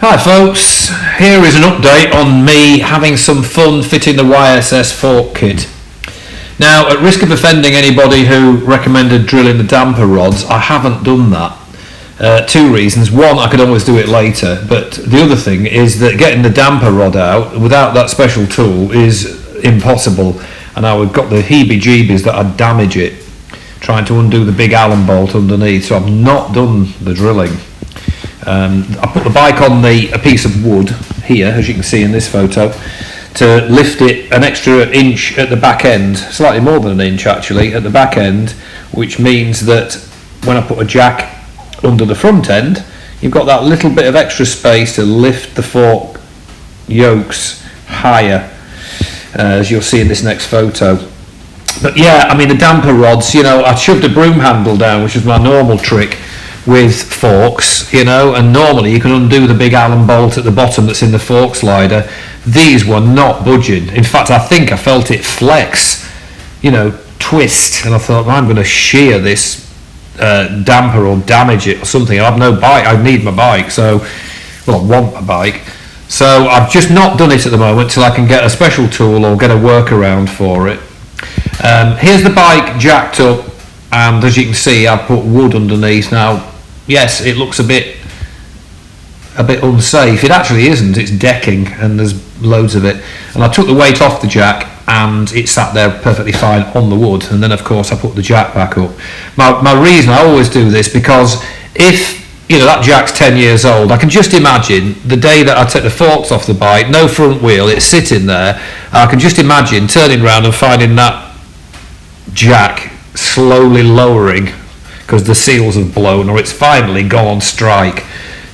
Hi folks, here is an update on me having some fun fitting the YSS fork kit. Now, at risk of offending anybody who recommended drilling the damper rods, I haven't done that. Two reasons. One, I could always do it later, but the other thing is that getting the damper rod out without that special tool is impossible, and I would got the heebie-jeebies that I'd damage it trying to undo the big Allen bolt underneath, so I've not done the drilling. I put the bike on a piece of wood here, as you can see in this photo, to lift it an extra inch at the back end, slightly more than an inch actually at the back end, which means that when I put a jack under the front end, you've got that little bit of extra space to lift the fork yokes higher, as you'll see in this next photo. But yeah, I mean, the damper rods, I shoved a broom handle down, which is my normal trick with forks, and normally you can undo the big Allen bolt at the bottom that's in the fork slider. These were not budging. In fact, I think I felt it flex, twist, and I thought, I'm going to shear this damper or damage it or something. I have no bike. I need my bike, I want my bike. So I've just not done it at the moment till I can get a special tool or get a workaround for it. Here's the bike jacked up, and as you can see, I've put wood underneath. Now, yes, it looks a bit unsafe. It actually isn't. It's decking, and there's loads of it. And I took the weight off the jack, and it sat there perfectly fine on the wood. And then, of course, I put the jack back up. My reason I always do this, because if that jack's 10 years old, I can just imagine the day that I take the forks off the bike, no front wheel, it's sitting there. I can just imagine turning around and finding that jack slowly lowering because the seals have blown, or it's finally gone on strike.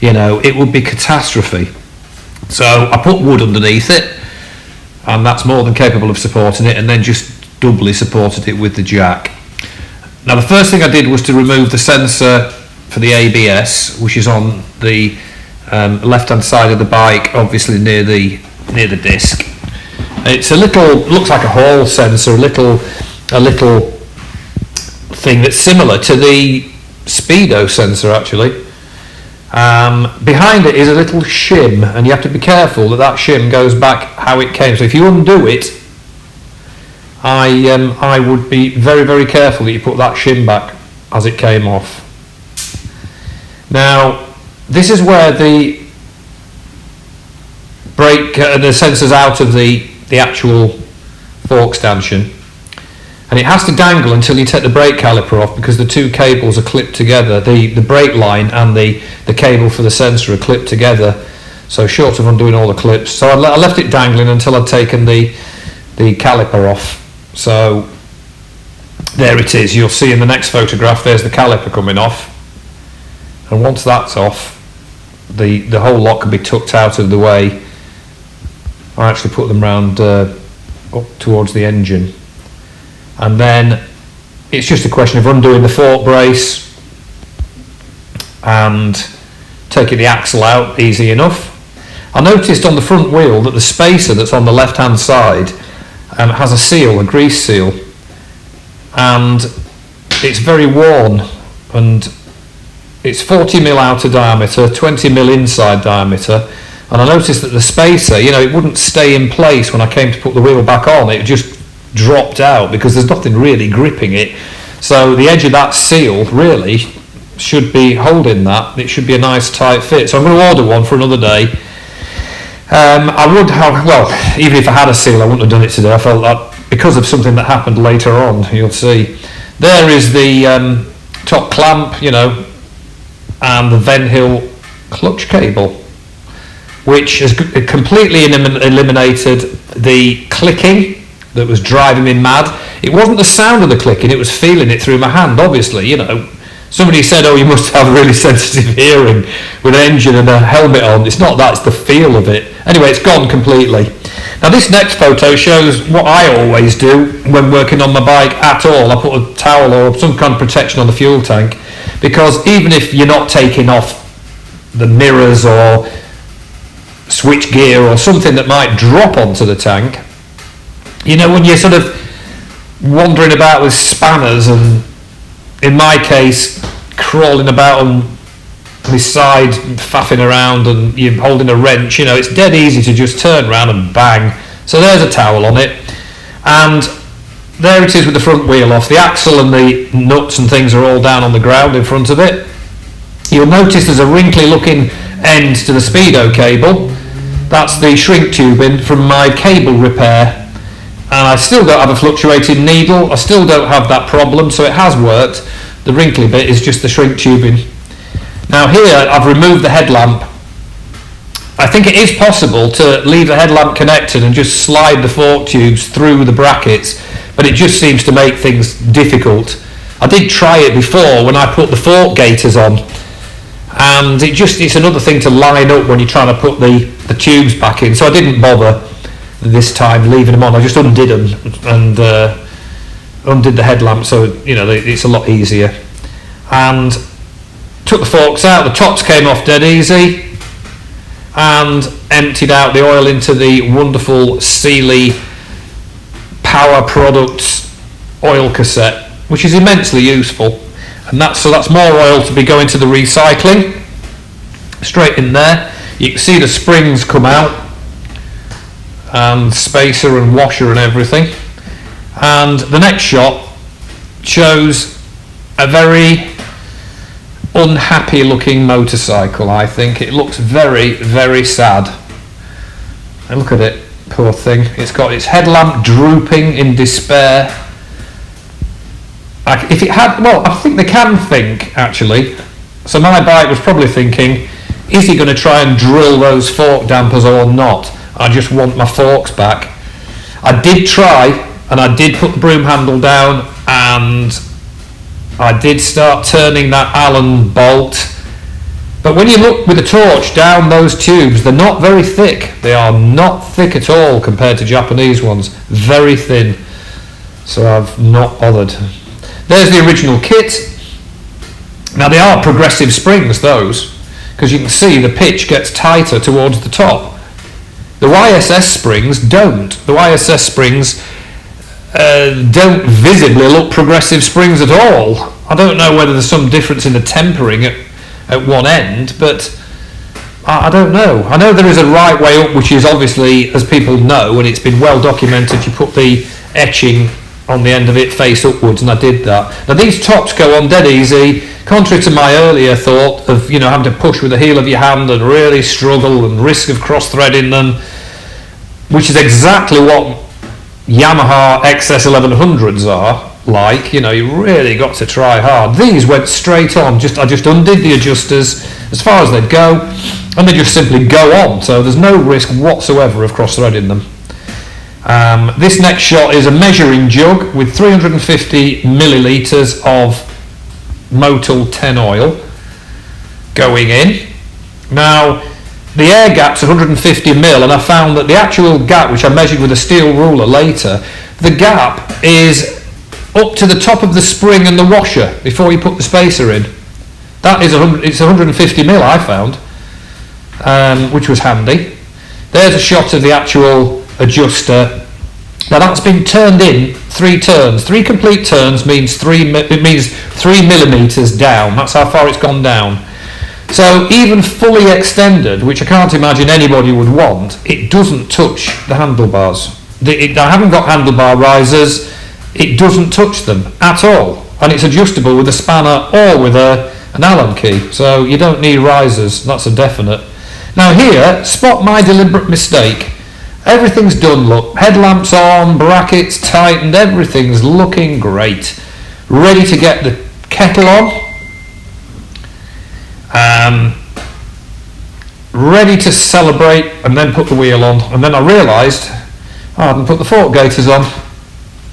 It would be catastrophe. So I put wood underneath it, and that's more than capable of supporting it, and then just doubly supported it with the jack. Now, the first thing I did was to remove the sensor for the ABS, which is on the left hand side of the bike, obviously near the disc. It's looks like a hall sensor, a little thing that's similar to the speedo sensor actually. Behind it is a little shim, and you have to be careful that shim goes back how it came. So if you undo it, I would be very, very careful that you put that shim back as it came off. Now, this is where the brake, the sensor's out of the actual fork stanchion, and it has to dangle until you take the brake caliper off, because the two cables are clipped together. The brake line and the cable for the sensor are clipped together, so short of undoing all the clips. So I left it dangling until I'd taken the caliper off. So there it is. You'll see in the next photograph, there's the caliper coming off, and once that's off, the whole lot can be tucked out of the way. I actually put them round up towards the engine. And then it's just a question of undoing the fork brace and taking the axle out, easy enough. I noticed on the front wheel that the spacer that's on the left hand side has a seal, a grease seal, and it's very worn, and it's 40mm outer diameter, 20mm inside diameter, and I noticed that the spacer, it wouldn't stay in place when I came to put the wheel back on. It just dropped out because there's nothing really gripping it. So the edge of that seal really should be holding that. It should be a nice tight fit. So I'm going to order one for another day. I would have, even if I had a seal, I wouldn't have done it today. I felt that because of something that happened later on. You'll see. There is the top clamp, and the Venhill clutch cable, which has completely eliminated the clicking that was driving me mad. It wasn't the sound of the clicking, it was feeling it through my hand, obviously. Somebody said, oh, you must have really sensitive hearing with an engine and a helmet on. It's not that, it's the feel of it. Anyway, it's gone completely. Now, this next photo shows what I always do when working on my bike at all. I put a towel or some kind of protection on the fuel tank, because even if you're not taking off the mirrors or switch gear or something that might drop onto the tank, when you're sort of wandering about with spanners and, in my case, crawling about on this side faffing around and you're holding a wrench, it's dead easy to just turn around and bang. So there's a towel on it, and there it is with the front wheel off. The axle and the nuts and things are all down on the ground in front of it. You'll notice there's a wrinkly looking end to the speedo cable. That's the shrink tubing from my cable repair. And I still don't have a fluctuating needle. I still don't have that problem, so it has worked. The wrinkly bit is just the shrink tubing. Now here I've removed the headlamp. I think it is possible to leave the headlamp connected and just slide the fork tubes through the brackets, but it just seems to make things difficult. I did try it before when I put the fork gaiters on, and it's another thing to line up when you're trying to put the tubes back in, so I didn't bother this time leaving them on. I just undid them and undid the headlamp, so it's a lot easier, and took the forks out. The tops came off dead easy, and emptied out the oil into the wonderful Sealy Power Products oil cassette, which is immensely useful. And that's more oil to be going to the recycling. Straight in there. You can see the springs come out, and spacer and washer and everything. And the next shot shows a very unhappy looking motorcycle. I think it looks very, very sad. And look at it, poor thing. It's got its headlamp drooping in despair. If it had, well, I think they can think actually. So my bike was probably thinking, is he going to try and drill those fork dampers or not? I just want my forks back. I did try, and I did put the broom handle down, and I did start turning that Allen bolt. But when you look with a torch down those tubes, they're not very thick. They are not thick at all compared to Japanese ones. Very thin. So I've not bothered. There's the original kit. Now they are progressive springs, those, because you can see the pitch gets tighter towards the top. The YSS springs don't. The YSS springs don't visibly look progressive springs at all. I don't know whether there's some difference in the tempering at one end, but I don't know. I know there is a right way up, which is obviously, as people know, and it's been well documented, you put the etching on the end of it face upwards, and I did that. Now these tops go on dead easy, contrary to my earlier thought of having to push with the heel of your hand and really struggle and risk of cross-threading them, which is exactly what Yamaha XS 1100s are like. You really got to try hard. These went straight on. I just undid the adjusters as far as they'd go, and they just simply go on, so there's no risk whatsoever of cross-threading them. This next shot is a measuring jug with 350 millilitres of Motul 10 oil going in. Now the air gap's 150 mil, and I found that the actual gap, which I measured with a steel ruler later, the gap is up to the top of the spring and the washer before you put the spacer in. That is it's 150 mil I found, which was handy. There's a shot of the actual adjuster. Now that's been turned in 3 turns. 3 complete turns means 3 millimeters down. That's how far it's gone down. So even fully extended, which I can't imagine anybody would want, it doesn't touch the handlebars. I haven't got handlebar risers. It doesn't touch them at all, and it's adjustable with a spanner or with an Allen key. So you don't need risers. That's a definite. Now here, spot my deliberate mistake. Everything's done, look, headlamps on, brackets tightened, everything's looking great. Ready to get the kettle on. Ready to celebrate, and then put the wheel on. And then I realised I hadn't put the fork gaiters on.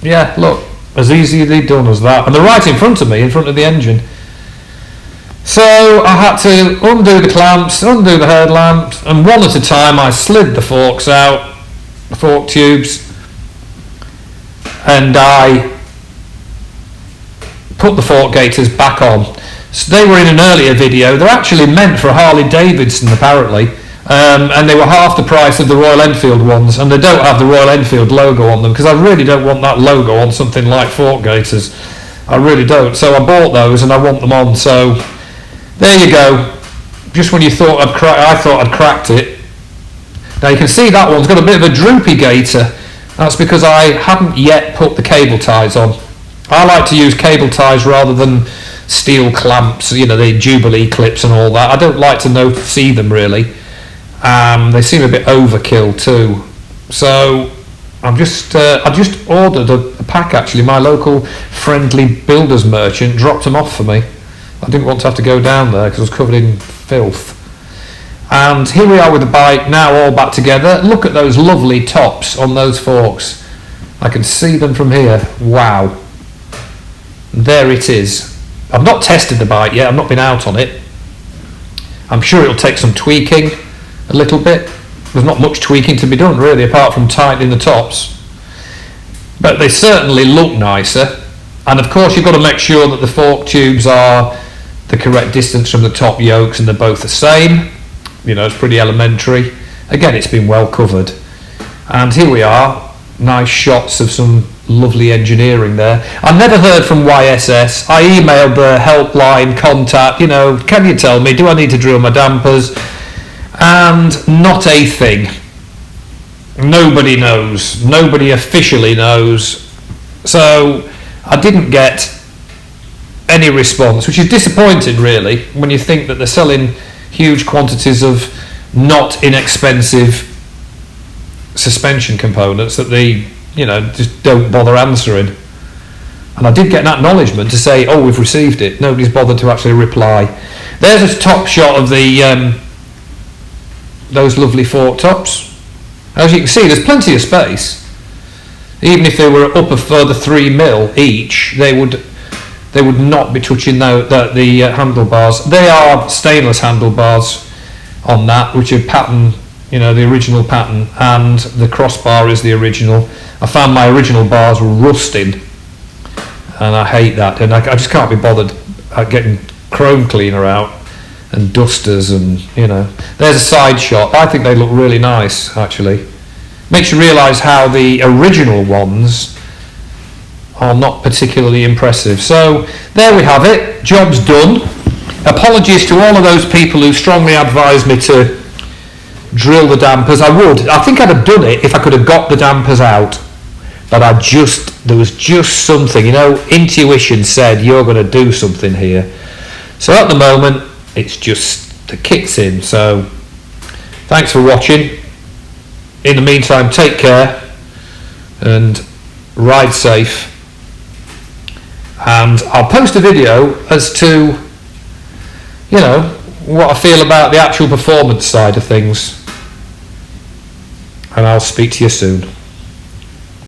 Yeah, look, as easily done as that. And they're right in front of me, in front of the engine. So I had to undo the clamps, undo the headlamps, and one at a time I slid the forks out, the fork tubes, and I put the fork gaiters back on. So they were in an earlier video. They're actually meant for a Harley Davidson apparently, and they were half the price of the Royal Enfield ones, and they don't have the Royal Enfield logo on them, because I really don't want that logo on something like fork gaiters. I really don't. So I bought those and I want them on. So there you go. just when you thought I thought I'd cracked it. Now you can see that one's got a bit of a droopy gaiter. That's because I hadn't yet put the cable ties on. I like to use cable ties rather than steel clamps, you know, the Jubilee clips and all that. I don't like to see them really. They seem a bit overkill too. So I just ordered a pack actually. My local friendly builders merchant dropped them off for me. I didn't want to have to go down there because I was covered in filth. And here we are with the bike now all back together. Look at those lovely tops on those forks. I can see them from here. Wow. There it is. I've not tested the bike yet. I've not been out on it. I'm sure it'll take some tweaking a little bit. There's not much tweaking to be done really apart from tightening the tops. But they certainly look nicer. And of course you've got to make sure that the fork tubes are the correct distance from the top yokes and they're both the same. You know, it's pretty elementary. Again, it's been well covered. And here we are, nice shots of some lovely engineering there. I never heard from YSS. I emailed the helpline contact, you know, can you tell me, do I need to drill my dampers? And not a thing. Nobody knows. Nobody officially knows. So I didn't get any response, which is disappointing really when you think that they're selling huge quantities of not inexpensive suspension components that they, you know, just don't bother answering. And I did get an acknowledgement to say, oh, we've received it. Nobody's bothered to actually reply. There's a top shot of the those lovely fork tops. As you can see, there's plenty of space. Even if they were up a further 3mm each, they would not be touching the handlebars. They are stainless handlebars on that, which are pattern, you know, the original pattern, and the crossbar is the original. I found my original bars were rusting, and I hate that. And I just can't be bothered getting chrome cleaner out and dusters, and you know. There's a side shot. I think they look really nice, actually. Makes you realise how the original ones are not particularly impressive. So there we have it, job's done. Apologies to all of those people who strongly advised me to drill the dampers. I think I'd have done it if I could have got the dampers out, but there was just something, you know, intuition said you're going to do something here. So at the moment it's just the kit's in. So thanks for watching. In the meantime, take care and ride safe. And I'll post a video as to, you know, what I feel about the actual performance side of things. And I'll speak to you soon.